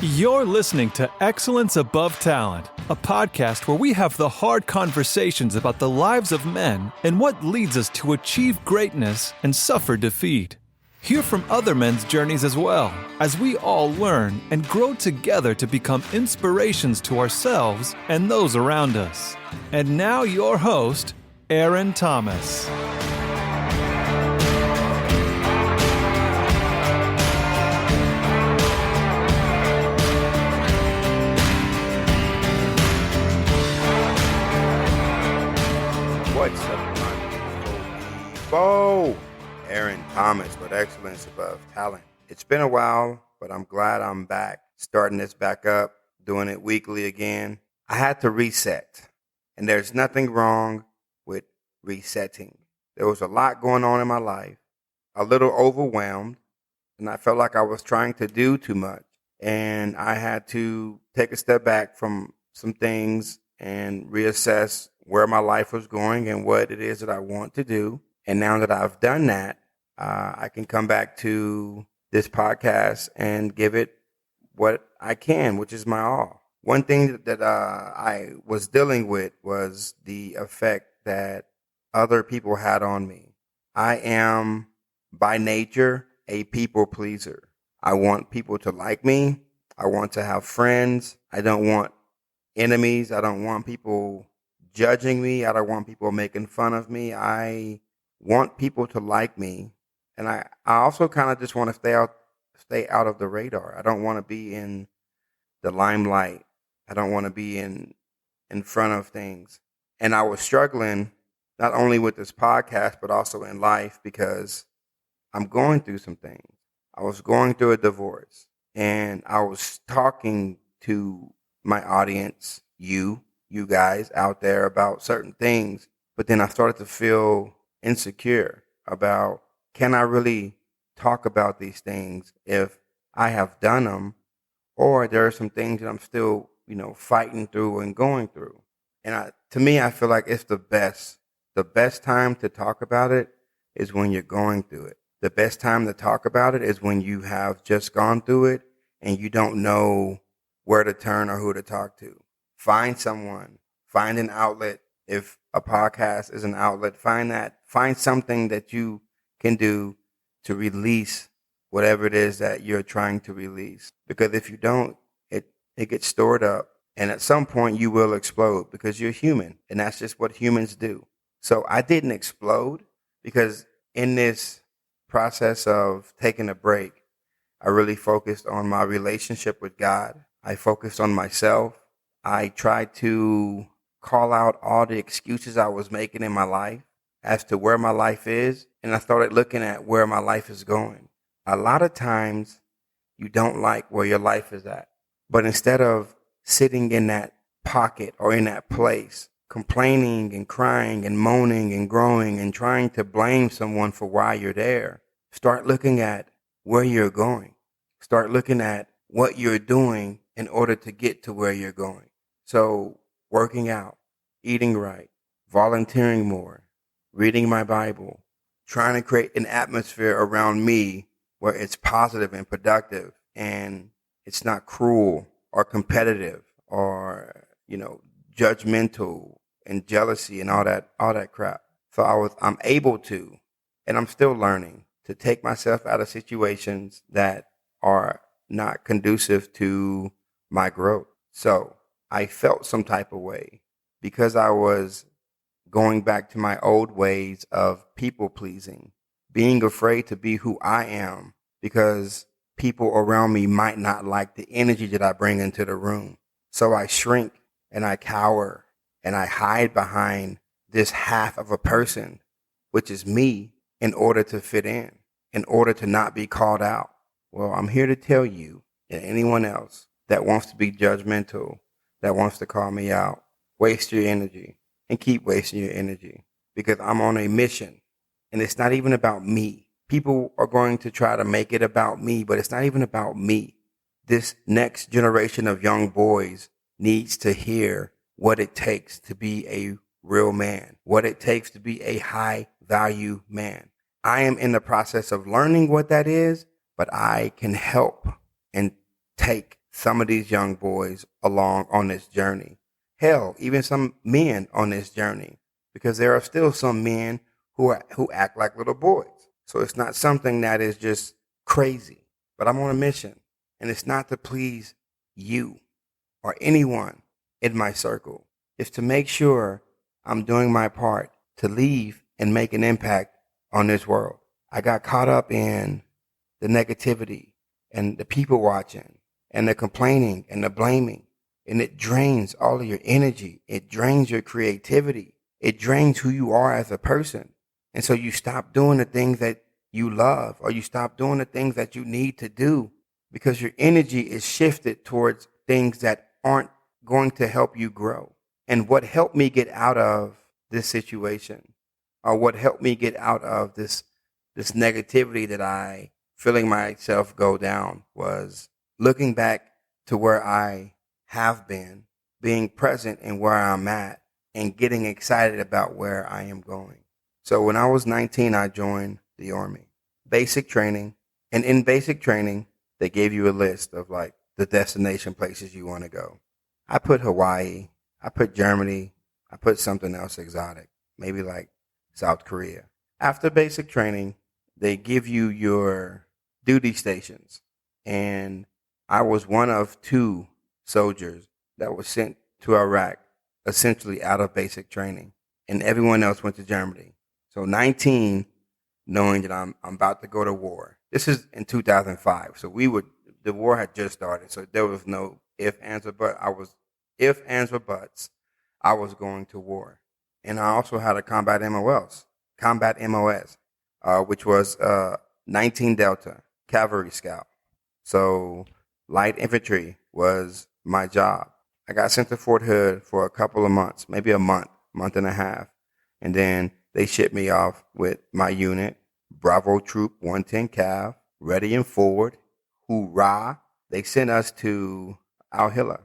You're listening to Excellence Above Talent, a podcast where we have the hard conversations about the lives of men and what leads us to achieve greatness and suffer defeat. Hear from other men's journeys as well, as we all learn and grow together to become inspirations to ourselves and those around us. And now your host, Aaron Thomas. What's up, my people? Aaron Thomas with Excellence Above Talent. It's been a while, but I'm glad I'm back, starting this back up, doing it weekly again. I had to reset, and there's nothing wrong with resetting. There was a lot going on in my life, a little overwhelmed, and I felt like I was trying to do too much, and I had to take a step back from some things and reassess where my life was going and what it is that I want to do. And now that I've done that, I can come back to this podcast and give it what I can, which is my all. One thing that I was dealing with was the effect that other people had on me. I am, by nature, a people pleaser. I want people to like me. I want to have friends. I don't want enemies. I don't want people judging me. I don't want people making fun of me. I want people to like me. And I also kind of just want to stay out of the radar. I don't want to be in the limelight. I don't want to be in front of things. And I was struggling not only with this podcast, but also in life because I'm going through some things. I was going through a divorce and I was talking to my audience, you guys out there, about certain things. But then I started to feel insecure about, can I really talk about these things if I have done them, or there are some things that I'm still, fighting through and going through. And to me, I feel like it's the best time to talk about it is when you're going through it. The best time to talk about it is when you have just gone through it and you don't know where to turn or who to talk to. Find someone, find an outlet. If a podcast is an outlet, find something that you can do to release whatever it is that you're trying to release. Because if you don't, it gets stored up. And at some point you will explode because you're human. And that's just what humans do. So I didn't explode because in this process of taking a break, I really focused on my relationship with God. I focused on myself. I tried to call out all the excuses I was making in my life as to where my life is. And I started looking at where my life is going. A lot of times you don't like where your life is at. But instead of sitting in that pocket or in that place, complaining and crying and moaning and groaning and trying to blame someone for why you're there, start looking at where you're going. Start looking at what you're doing in order to get to where you're going. So working out, eating right, volunteering more, reading my Bible, trying to create an atmosphere around me where it's positive and productive and it's not cruel or competitive or, judgmental and jealousy and all that crap. So I'm able to, and I'm still learning to take myself out of situations that are not conducive to my growth. So I felt some type of way because I was going back to my old ways of people pleasing, being afraid to be who I am because people around me might not like the energy that I bring into the room. So I shrink and I cower and I hide behind this half of a person, which is me, in order to fit in order to not be called out. Well, I'm here to tell you and anyone else that wants to be judgmental, that wants to call me out, waste your energy and keep wasting your energy because I'm on a mission and it's not even about me. People are going to try to make it about me, but it's not even about me. This next generation of young boys needs to hear what it takes to be a real man, what it takes to be a high value man. I am in the process of learning what that is, but I can help and take some of these young boys along on this journey. Hell, even some men on this journey, because there are still some men who act like little boys. So it's not something that is just crazy, but I'm on a mission, and it's not to please you or anyone in my circle. It's to make sure I'm doing my part to leave and make an impact on this world. I got caught up in the negativity and the people watching and the complaining and the blaming. And it drains all of your energy. It drains your creativity. It drains who you are as a person. And so you stop doing the things that you love, or you stop doing the things that you need to do, because your energy is shifted towards things that aren't going to help you grow. And what helped me get out of this situation, or what helped me get out of this negativity that I feeling myself go down, was looking back to where I have been, being present in where I'm at, and getting excited about where I am going. So when I was 19, I joined the Army. Basic training. And in basic training, they gave you a list of like the destination places you want to go. I put Hawaii. I put Germany. I put something else exotic, maybe like South Korea. After basic training, they give you your duty stations. And I was one of 2 soldiers that was sent to Iraq, essentially out of basic training. And everyone else went to Germany. So 19, knowing that I'm about to go to war. This is in 2005. So the war had just started. So there was no ifs, ands, or buts. I was going to war. And I also had a combat MOS, which was 19 Delta, Cavalry Scout. So light infantry was my job. I got sent to Fort Hood for a couple of months, maybe a month and a half. And then they shipped me off with my unit, Bravo Troop 110 Cav, ready and forward. Hoorah. They sent us to Al Hilla.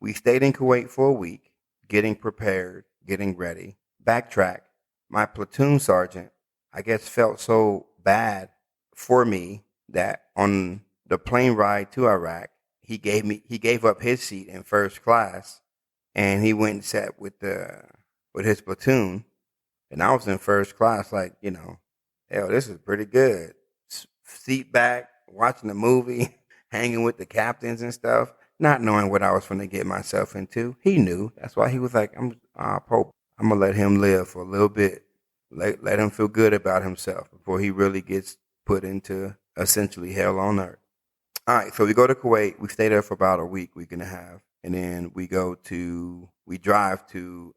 We stayed in Kuwait for a week, getting prepared, getting ready. Backtrack. My platoon sergeant, I guess, felt so bad for me that on the plane ride to Iraq, he gave up his seat in first class, and he went and sat with his platoon. And I was in first class, like, hell, this is pretty good. Seat back, watching the movie, hanging with the captains and stuff, not knowing what I was going to get myself into. He knew. That's why he was like, Pope, I'm going to let him live for a little bit. Let him feel good about himself before he really gets put into essentially hell on earth. All right, so we go to Kuwait. We stay there for about a week and a half. And then we drive to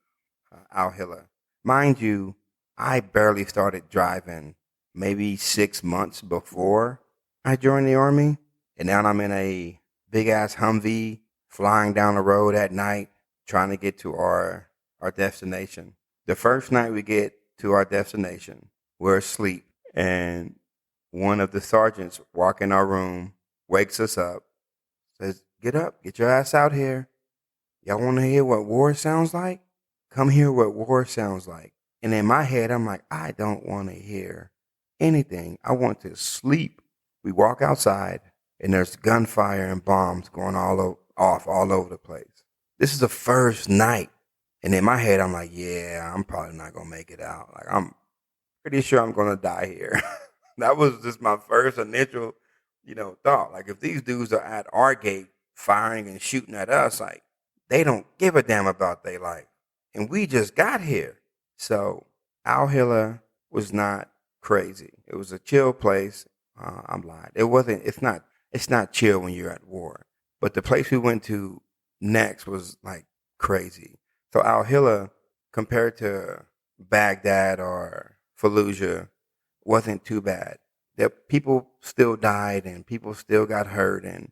Al Hilla. Mind you, I barely started driving maybe 6 months before I joined the Army. And now I'm in a big-ass Humvee flying down the road at night trying to get to our destination. The first night we get to our destination, we're asleep. And one of the sergeants walk in our room, wakes us up, says, "Get up, get your ass out here. Y'all want to hear what war sounds like? Come hear what war sounds like." And in my head, I'm like, I don't want to hear anything. I want to sleep. We walk outside, and there's gunfire and bombs going off all over the place. This is the first night. And in my head, I'm like, yeah, I'm probably not going to make it out. Like, I'm pretty sure I'm going to die here. That was just my first initial, thought. Like, if these dudes are at our gate firing and shooting at us, like, they don't give a damn about their life. And we just got here. So Al Hilla was not crazy. It was a chill place. I'm lying. It's not chill when you're at war. But the place we went to next was like crazy. So Al Hilla, compared to Baghdad or Fallujah, wasn't too bad. People still died, and people still got hurt, and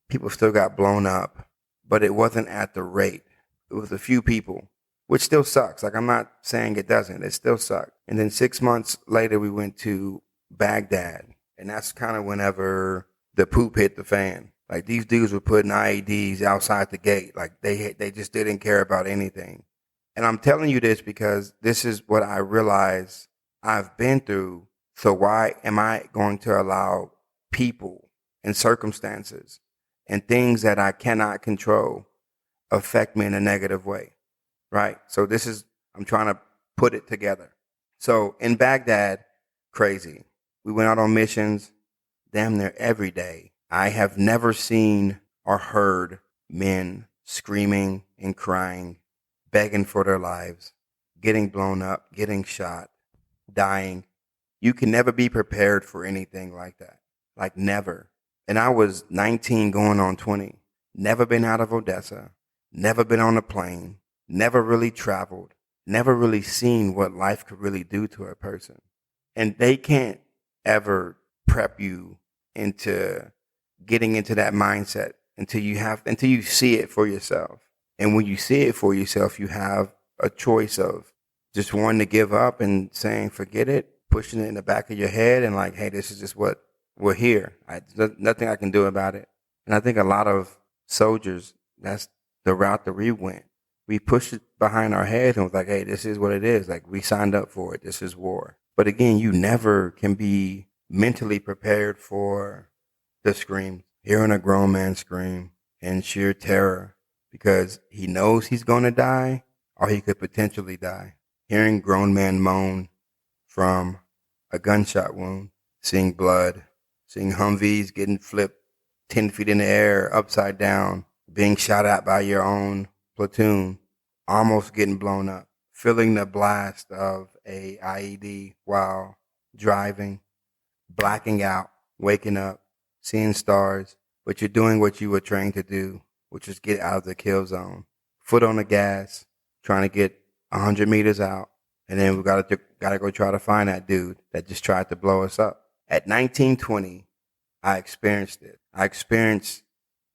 people still got blown up. But it wasn't at the rate. It was a few people, which still sucks. Like, I'm not saying it doesn't. It still sucked. And then 6 months later, we went to Baghdad. And that's kind of whenever the poop hit the fan. Like, these dudes were putting IEDs outside the gate. Like, they just didn't care about anything. And I'm telling you this because this is what I realize I've been through. So why am I going to allow people and circumstances and things that I cannot control affect me in a negative way, right? So I'm trying to put it together. So in Baghdad, crazy. We went out on missions damn near every day. I have never seen or heard men screaming and crying, begging for their lives, getting blown up, getting shot, dying. You can never be prepared for anything like that. Like never. And I was 19 going on 20. Never been out of Odessa. Never been on a plane. Never really traveled. Never really seen what life could really do to a person. And they can't ever prep you into getting into that mindset until you see it for yourself. And when you see it for yourself, you have a choice of just wanting to give up and saying, forget it, pushing it in the back of your head and like, hey, this is just what we're here. Nothing I can do about it. And I think a lot of soldiers, that's the route that we went. We pushed it behind our heads and was like, hey, this is what it is. Like we signed up for it. This is war. But again, you never can be mentally prepared for the scream. Hearing a grown man scream in sheer terror because he knows he's going to die or he could potentially die. Hearing grown men moan from a gunshot wound, seeing blood, seeing Humvees getting flipped 10 feet in the air, upside down, being shot at by your own platoon, almost getting blown up, feeling the blast of a IED while driving, blacking out, waking up, seeing stars, but you're doing what you were trained to do, which is get out of the kill zone. Foot on the gas, trying to get 100 meters out, and then we gotta go try to find that dude that just tried to blow us up. At 1920, I experienced it. I experienced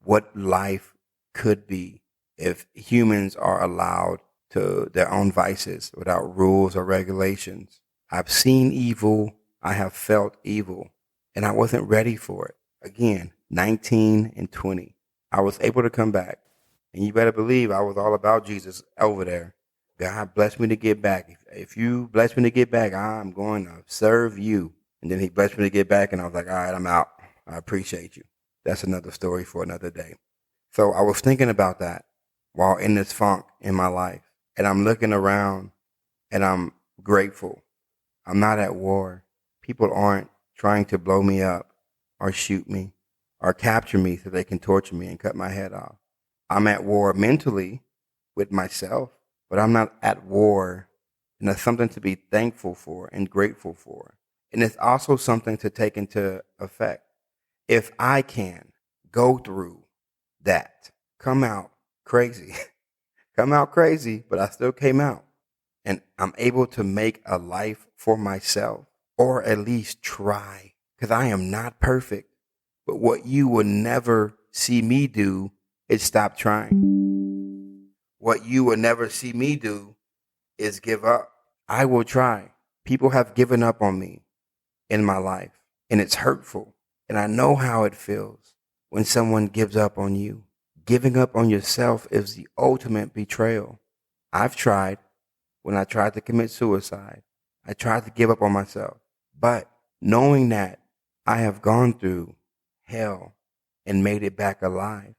what life could be if humans are allowed to their own vices without rules or regulations. I've seen evil. I have felt evil, and I wasn't ready for it. Again, 19 and 20. I was able to come back, and you better believe I was all about Jesus over there. God blessed me to get back. If you bless me to get back, I'm going to serve you. And then he blessed me to get back, and I was like, all right, I'm out. I appreciate you. That's another story for another day. So I was thinking about that while in this funk in my life. And I'm looking around, and I'm grateful. I'm not at war. People aren't trying to blow me up or shoot me or capture me so they can torture me and cut my head off. I'm at war mentally with myself, but I'm not at war. And that's something to be thankful for and grateful for. And it's also something to take into effect. If I can go through that, come out crazy, but I still came out, and I'm able to make a life for myself, or at least try, because I am not perfect. But what you will never see me do is stop trying. What you will never see me do is give up. I will try. People have given up on me in my life, and it's hurtful. And I know how it feels when someone gives up on you. Giving up on yourself is the ultimate betrayal. I've tried. When I tried to commit suicide, I tried to give up on myself. But knowing that I have gone through hell and made it back alive,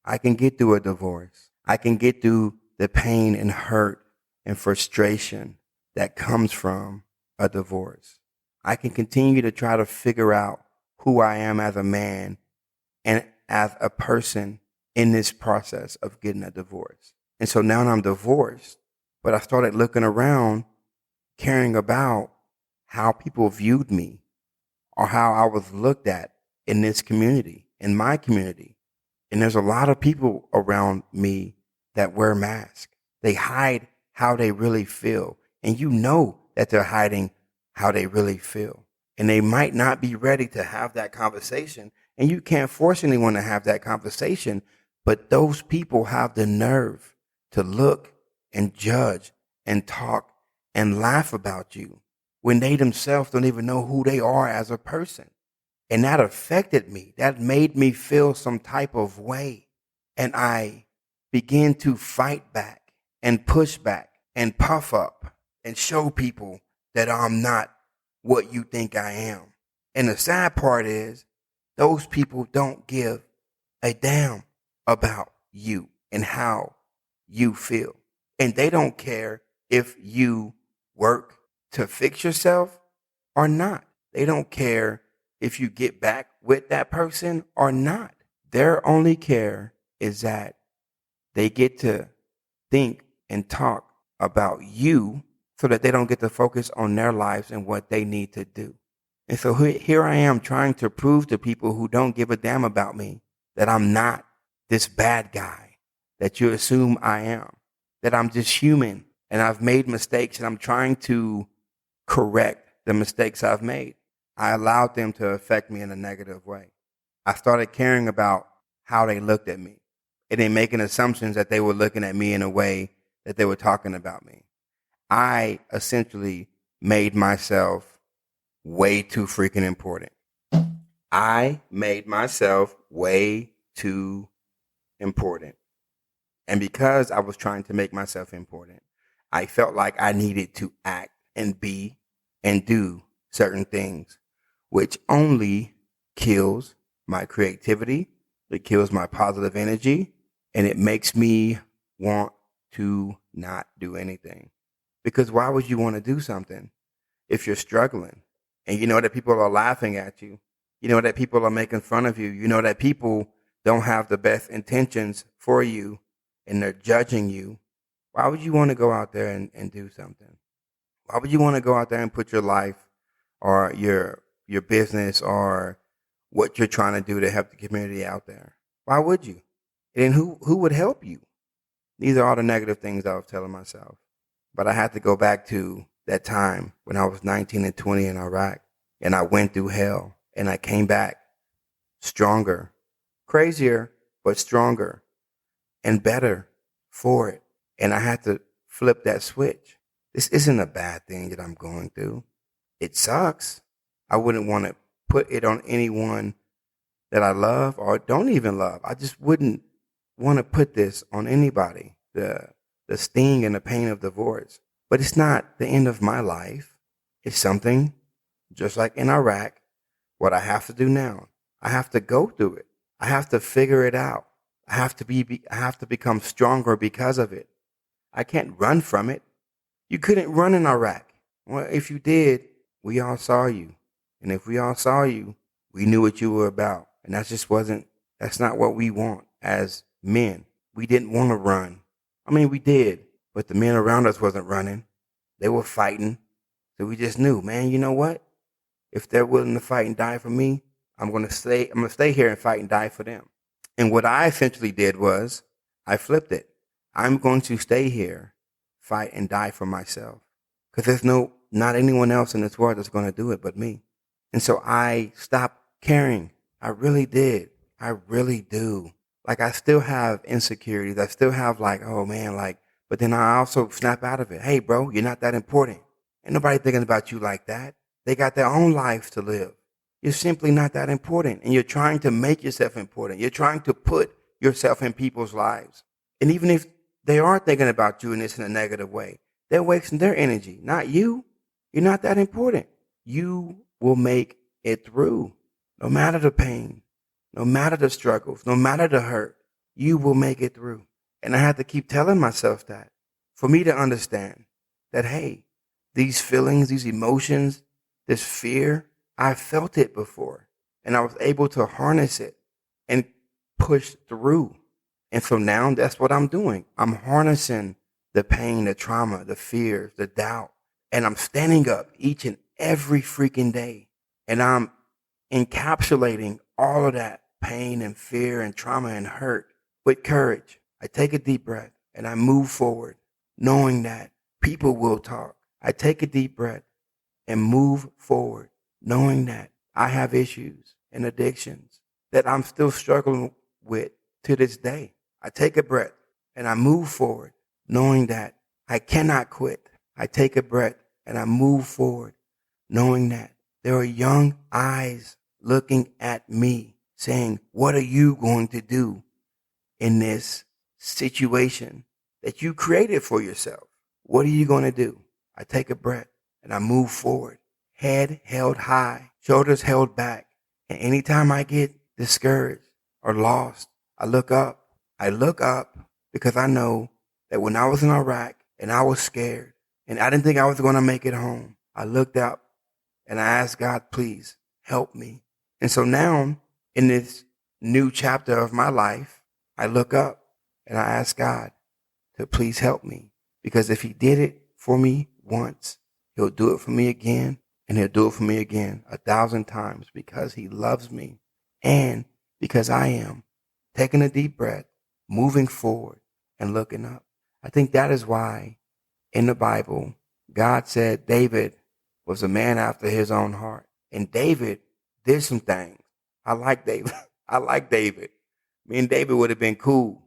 I can get through a divorce. I can get through the pain and hurt and frustration that comes from a divorce. I can continue to try to figure out who I am as a man and as a person in this process of getting a divorce. And so now I'm divorced, but I started looking around, caring about how people viewed me or how I was looked at in this community, in my community. And there's a lot of people around me that wear masks. They hide how they really feel. And you know that they're hiding how they really feel. And they might not be ready to have that conversation. And you can't force anyone to have that conversation. But those people have the nerve to look and judge and talk and laugh about you when they themselves don't even know who they are as a person. And that affected me. That made me feel some type of way. And I began to fight back and push back and puff up and show people that I'm not what you think I am. And the sad part is those people don't give a damn about you and how you feel. And they don't care if you work to fix yourself or not. They don't care if you get back with that person or not. Their only care is that they get to think and talk about you so that they don't get to focus on their lives and what they need to do. And so here I am trying to prove to people who don't give a damn about me that I'm not this bad guy that you assume I am, that I'm just human and I've made mistakes and I'm trying to correct the mistakes I've made. I allowed them to affect me in a negative way. I started caring about how they looked at me and then making assumptions that they were looking at me in a way that they were talking about me. I essentially made myself way too freaking important. I made myself way too important. And because I was trying to make myself important, I felt like I needed to act and be and do certain things, which only kills my creativity, it kills my positive energy, and it makes me want to not do anything. Because why would you want to do something if you're struggling and you know that people are laughing at you? You know that people are making fun of you. You know that people don't have the best intentions for you and they're judging you. Why would you want to go out there and do something? Why would you want to go out there and put your life or your business or what you're trying to do to help the community out there? Why would you? And who would help you? These are all the negative things I was telling myself. But I had to go back to that time when I was 19 and 20 in Iraq, and I went through hell, and I came back stronger, crazier, but stronger and better for it. And I had to flip that switch. This isn't a bad thing that I'm going through. It sucks. I wouldn't want to put it on anyone that I love or don't even love. I just wouldn't want to put this on anybody, the sting and the pain of divorce. But it's not the end of my life. It's something, just like in Iraq, what I have to do now. I have to go through it. I have to figure it out. I have to become stronger because of it. I can't run from it. You couldn't run in Iraq. Well, if you did, we all saw you. And if we all saw you, we knew what you were about. And that's not what we want as men. We didn't want to run. I mean, we did, but the men around us wasn't running. They were fighting. So we just knew, man, you know what? If they're willing to fight and die for me, I'm going to stay here and fight and die for them. And what I essentially did was I flipped it. I'm going to stay here, fight and die for myself. Because there's not anyone else in this world that's going to do it but me. And so I stopped caring. I really did. I really do. Like, I still have insecurities. I still have oh man, but then I also snap out of it. Hey bro, you're not that important. Ain't nobody thinking about you like that. They got their own lives to live. You're simply not that important. And you're trying to make yourself important. You're trying to put yourself in people's lives. And even if they are thinking about you in this in a negative way, they're wasting their energy, not you. You're not that important. You will make it through. No matter the pain, no matter the struggles, no matter the hurt, you will make it through. And I had to keep telling myself that for me to understand that, hey, these feelings, these emotions, this fear, I felt it before and I was able to harness it and push through. And so now that's what I'm doing. I'm harnessing the pain, the trauma, the fears, the doubt, and I'm standing up each and every freaking day. And I'm encapsulating all of that pain and fear and trauma and hurt with courage. I take a deep breath and I move forward knowing that people will talk. I take a deep breath and move forward knowing that I have issues and addictions that I'm still struggling with to this day. I take a breath and I move forward knowing that I cannot quit. I take a breath and I move forward knowing that there are young eyes looking at me saying, what are you going to do in this situation that you created for yourself? What are you going to do? I take a breath and I move forward, head held high, shoulders held back. And anytime I get discouraged or lost I look up. I look up because I know that when I was in Iraq and I was scared and I didn't think I was going to make it home, I looked up and I asked God, please help me. And so now in this new chapter of my life, I look up and I ask God to please help me, because if he did it for me once, he'll do it for me again, and he'll do it for me again 1,000 times, because he loves me and because I am taking a deep breath, moving forward and looking up. I think that is why in the Bible, God said David was a man after his own heart. And David did some things. I like David. I like David. Me and David would have been cool.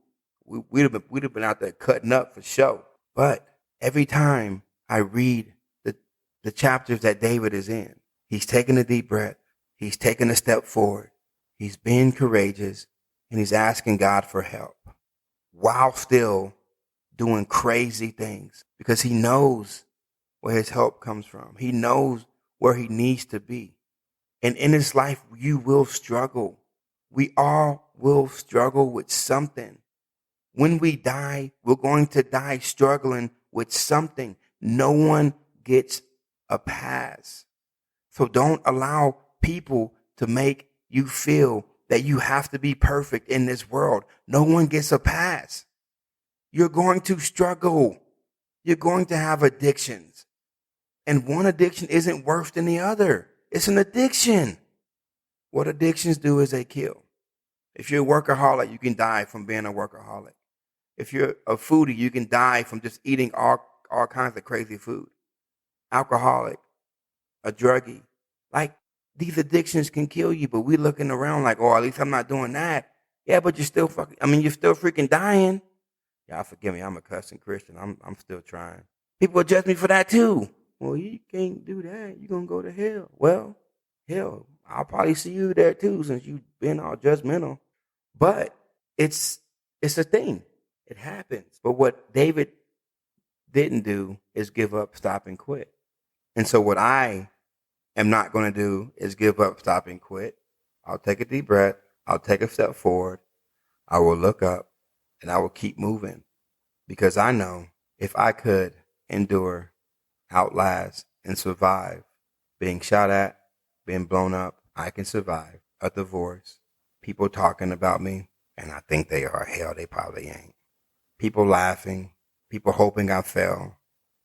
We'd have been out there cutting up for sure. But every time I read the chapters that David is in, he's taking a deep breath. He's taking a step forward. He's being courageous, and he's asking God for help while still doing crazy things, because he knows where his help comes from. He knows where he needs to be. And in this life, you will struggle. We all will struggle with something. When we die, we're going to die struggling with something. No one gets a pass. So don't allow people to make you feel that you have to be perfect in this world. No one gets a pass. You're going to struggle. You're going to have addictions. And one addiction isn't worse than the other. It's an addiction. What addictions do is they kill. If you're a workaholic, you can die from being a workaholic. If you're a foodie, you can die from just eating all kinds of crazy food. Alcoholic, a druggie. Like, these addictions can kill you, but we're looking around like, oh, at least I'm not doing that. Yeah, but you're still freaking dying. Y'all forgive me, I'm a cussing Christian. I'm still trying. People will judge me for that too. Well, you can't do that. You're going to go to hell. Well, hell, I'll probably see you there too, since you've been all judgmental. But it's a thing. It happens. But what David didn't do is give up, stop, and quit. And so what I am not going to do is give up, stop, and quit. I'll take a deep breath. I'll take a step forward. I will look up, and I will keep moving, because I know if I could endure, outlast, and survive being shot at, being blown up, I can survive a divorce, people talking about me, and I think they are. Hell, they probably ain't. People laughing, people hoping I fail.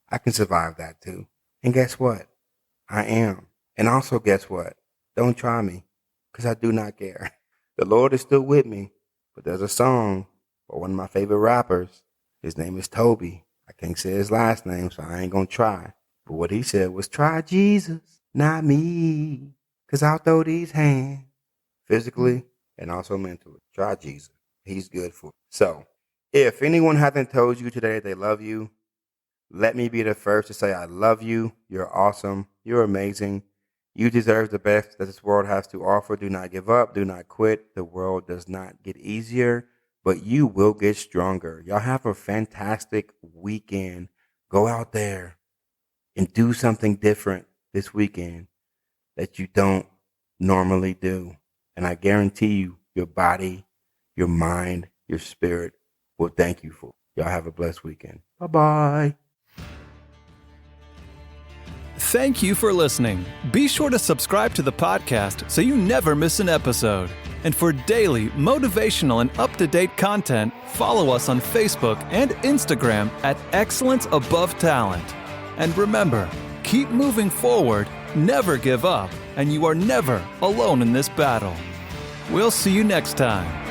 I can survive that too. And guess what? I am. And also guess what? Don't try me, because I do not care. The Lord is still with me. But there's a song by one of my favorite rappers. His name is Toby. I can't say his last name, so I ain't going to try. But what he said was, try Jesus, not me, because I'll throw these hands physically and also mentally. Try Jesus. He's good for it. So if anyone hasn't told you today they love you, let me be the first to say I love you. You're awesome. You're amazing. You deserve the best that this world has to offer. Do not give up. Do not quit. The world does not get easier, but you will get stronger. Y'all have a fantastic weekend. Go out there and do something different this weekend that you don't normally do. And I guarantee you, your body, your mind, your spirit will thank you for it. Y'all have a blessed weekend. Bye-bye. Thank you for listening. Be sure to subscribe to the podcast so you never miss an episode. And for daily motivational and up-to-date content, follow us on Facebook and Instagram at Excellence Above Talent. And remember, keep moving forward, never give up, and you are never alone in this battle. We'll see you next time.